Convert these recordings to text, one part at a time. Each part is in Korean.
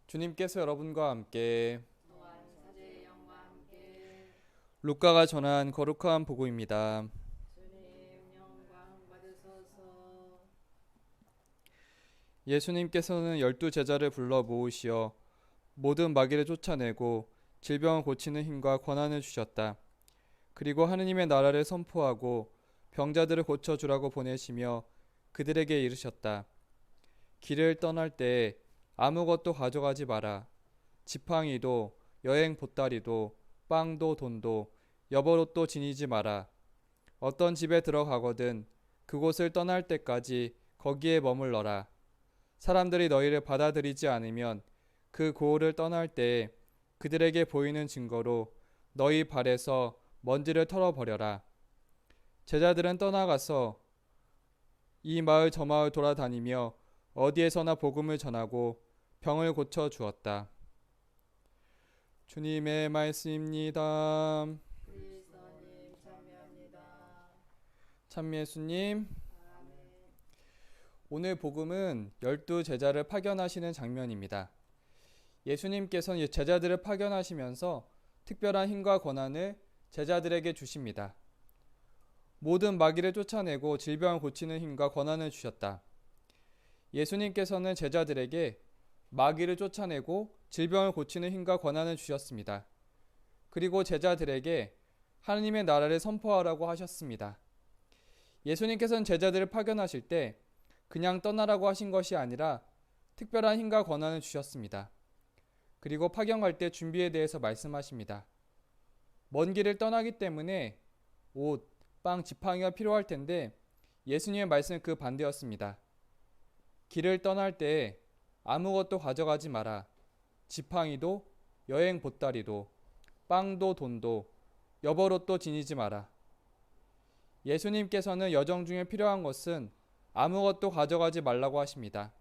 주님께서 여러분과 함께 또한 사제의 영과 함께 루카가 전한 거룩한 복음입니다. 주님 영광 받으소서. 예수님께서는 12제자를 불러 모으시어 모든 마귀를 쫓아내고 질병을 고치는 힘과 권한을 주셨다. 그리고 하느님의 나라를 선포하고 병자들을 고쳐주라고 보내시며 그들에게 이르셨다. 길을 떠날 때 아무것도 가져가지 마라. 지팡이도 여행 보따리도 빵도 돈도 여벌옷도 지니지 마라. 어떤 집에 들어가거든 그곳을 떠날 때까지 거기에 머물러라. 사람들이 너희를 받아들이지 않으면 그 고을을 떠날 때 그들에게 보이는 증거로 너희 발에서 먼지를 털어버려라. 제자들은 떠나가서 이 마을 저 마을 돌아다니며 어디에서나 복음을 전하고 병을 고쳐 주었다. 주님의 말씀입니다. 그리스도님 참여합니다. 참 예수님, 아멘. 오늘 복음은 12제자를 파견하시는 장면입니다. 예수님께서는 제자들을 파견하시면서 특별한 힘과 권한을 제자들에게 주십니다. 모든 마귀를 쫓아내고 질병을 고치는 힘과 권한을 주셨다. 예수님께서는 제자들에게 마귀를 쫓아내고 질병을 고치는 힘과 권한을 주셨습니다. 그리고 제자들에게 하느님의 나라를 선포하라고 하셨습니다. 예수님께서는 제자들을 파견하실 때 그냥 떠나라고 하신 것이 아니라 특별한 힘과 권한을 주셨습니다. 그리고 파견 갈 때 준비에 대해서 말씀하십니다. 먼 길을 떠나기 때문에 옷, 빵, 지팡이가 필요할 텐데 예수님의 말씀은 그 반대였습니다. 길을 떠날 때 아무것도 가져가지 마라. 지팡이도 여행 보따리도 빵도 돈도 여벌옷도 지니지 마라. 예수님께서는 여정 중에 필요한 것은 아무것도 가져가지 말라고 하십니다.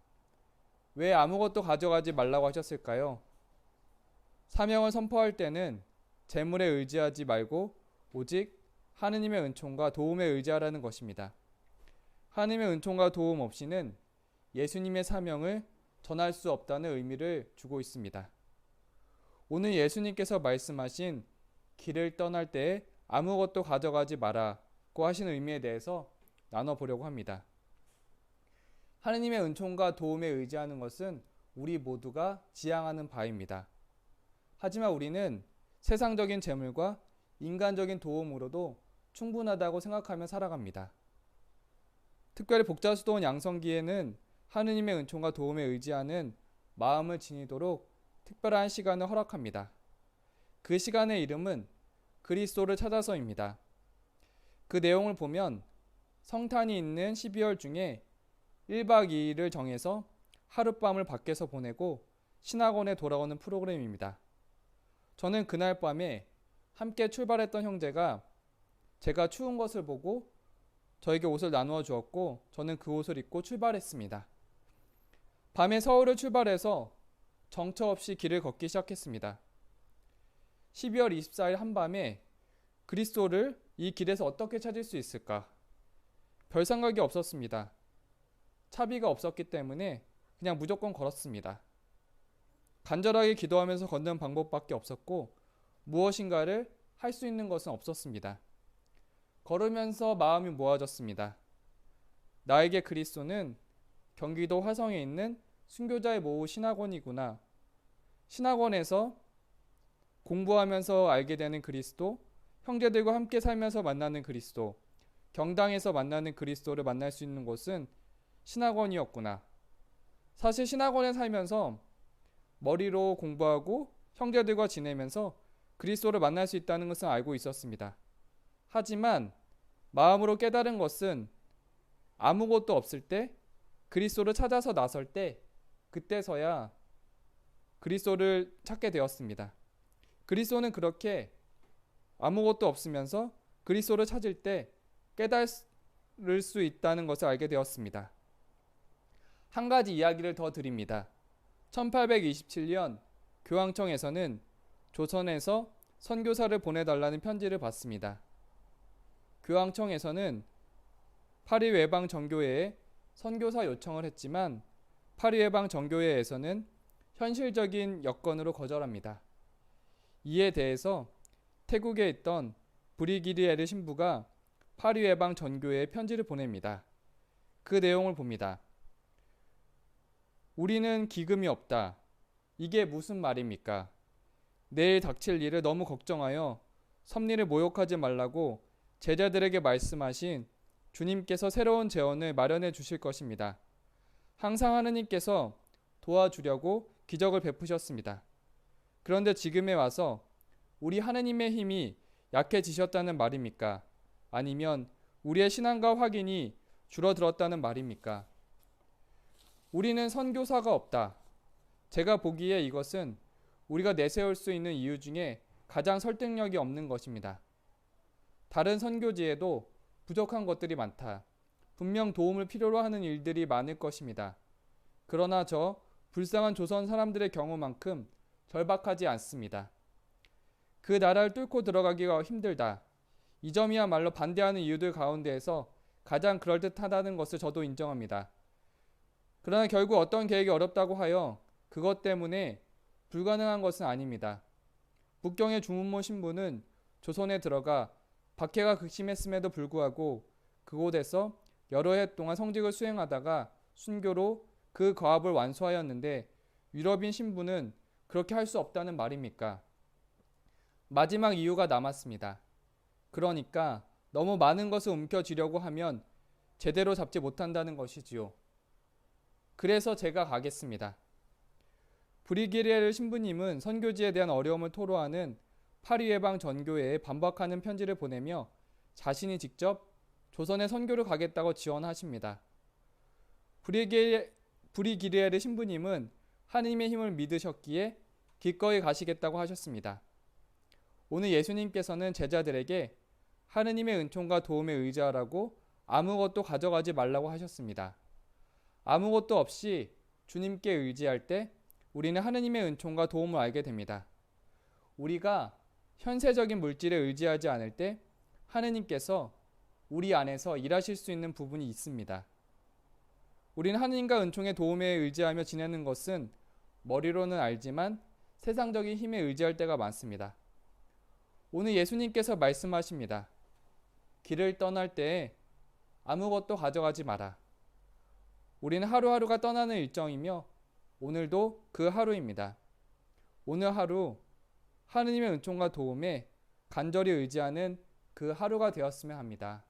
왜 아무것도 가져가지 말라고 하셨을까요? 사명을 선포할 때는 재물에 의지하지 말고 오직 하느님의 은총과 도움에 의지하라는 것입니다. 하느님의 은총과 도움 없이는 예수님의 사명을 전할 수 없다는 의미를 주고 있습니다. 오늘 예수님께서 말씀하신 길을 떠날 때 아무것도 가져가지 마라고 하신 의미에 대해서 나눠보려고 합니다. 하느님의 은총과 도움에 의지하는 것은 우리 모두가 지향하는 바입니다. 하지만 우리는 세상적인 재물과 인간적인 도움으로도 충분하다고 생각하며 살아갑니다. 특별히 복자수도원 양성기에는 하느님의 은총과 도움에 의지하는 마음을 지니도록 특별한 시간을 허락합니다. 그 시간의 이름은 그리스도를 찾아서입니다. 그 내용을 보면 성탄이 있는 12월 중에 1박 2일을 정해서 하룻밤을 밖에서 보내고 신학원에 돌아오는 프로그램입니다. 저는 그날 밤에 함께 출발했던 형제가 제가 추운 것을 보고 저에게 옷을 나누어 주었고 저는 그 옷을 입고 출발했습니다. 밤에 서울을 출발해서 정처 없이 길을 걷기 시작했습니다. 12월 24일 한밤에 그리스도를 이 길에서 어떻게 찾을 수 있을까? 별 생각이 없었습니다. 차비가 없었기 때문에 그냥 무조건 걸었습니다. 간절하게 기도하면서 걷는 방법밖에 없었고 무엇인가를 할 수 있는 것은 없었습니다. 걸으면서 마음이 모아졌습니다. 나에게 그리스도는 경기도 화성에 있는 순교자의 모후 신학원이구나. 신학원에서 공부하면서 알게 되는 그리스도, 형제들과 함께 살면서 만나는 그리스도, 경당에서 만나는 그리스도를 만날 수 있는 곳은 신학원이었구나. 사실 신학원에 살면서 머리로 공부하고 형제들과 지내면서 그리스도를 만날 수 있다는 것은 알고 있었습니다. 하지만 마음으로 깨달은 것은 아무것도 없을 때 그리스도를 찾아서 나설 때 그때서야 그리스도를 찾게 되었습니다. 그리스도는 그렇게 아무것도 없으면서 그리스도를 찾을 때 깨달을 수 있다는 것을 알게 되었습니다. 한 가지 이야기를 더 드립니다. 1827년 교황청에서는 조선에서 선교사를 보내달라는 편지를 받습니다. 교황청에서는 파리 외방 정교회에 선교사 요청을 했지만 파리 외방 정교회에서는 현실적인 여건으로 거절합니다. 이에 대해서 태국에 있던 브리기리에르 신부가 파리 외방 전교회에 편지를 보냅니다. 그 내용을 봅니다. 우리는 기금이 없다. 이게 무슨 말입니까? 내일 닥칠 일을 너무 걱정하여 섭리를 모욕하지 말라고 제자들에게 말씀하신 주님께서 새로운 재원을 마련해 주실 것입니다. 항상 하느님께서 도와주려고 기적을 베푸셨습니다. 그런데 지금에 와서 우리 하느님의 힘이 약해지셨다는 말입니까? 아니면 우리의 신앙과 확인이 줄어들었다는 말입니까? 우리는 선교사가 없다. 제가 보기에 이것은 우리가 내세울 수 있는 이유 중에 가장 설득력이 없는 것입니다. 다른 선교지에도 부족한 것들이 많다. 분명 도움을 필요로 하는 일들이 많을 것입니다. 그러나 저 불쌍한 조선 사람들의 경우만큼 절박하지 않습니다. 그 나라를 뚫고 들어가기가 힘들다. 이 점이야말로 반대하는 이유들 가운데에서 가장 그럴듯하다는 것을 저도 인정합니다. 그러나 결국 어떤 계획이 어렵다고 하여 그것 때문에 불가능한 것은 아닙니다. 북경의 주문모 신부는 조선에 들어가 박해가 극심했음에도 불구하고 그곳에서 여러 해 동안 성직을 수행하다가 순교로 그 거합을 완수하였는데 유럽인 신부는 그렇게 할 수 없다는 말입니까? 마지막 이유가 남았습니다. 그러니까 너무 많은 것을 움켜쥐려고 하면 제대로 잡지 못한다는 것이지요. 그래서 제가 가겠습니다. 브리기리에르 신부님은 선교지에 대한 어려움을 토로하는 파리 외방 전교회에 반박하는 편지를 보내며 자신이 직접 조선에 선교를 가겠다고 지원하십니다. 브리기리에르 신부님은 하느님의 힘을 믿으셨기에 기꺼이 가시겠다고 하셨습니다. 오늘 예수님께서는 제자들에게 하느님의 은총과 도움에 의지하라고 아무것도 가져가지 말라고 하셨습니다. 아무것도 없이 주님께 의지할 때 우리는 하느님의 은총과 도움을 알게 됩니다. 우리가 현세적인 물질에 의지하지 않을 때 하느님께서 우리 안에서 일하실 수 있는 부분이 있습니다. 우리는 하느님과 은총의 도움에 의지하며 지내는 것은 머리로는 알지만 세상적인 힘에 의지할 때가 많습니다. 오늘 예수님께서 말씀하십니다. 길을 떠날 때에 아무것도 가져가지 마라. 우리는 하루하루가 떠나는 일정이며 오늘도 그 하루입니다. 오늘 하루 하느님의 은총과 도움에 간절히 의지하는 그 하루가 되었으면 합니다.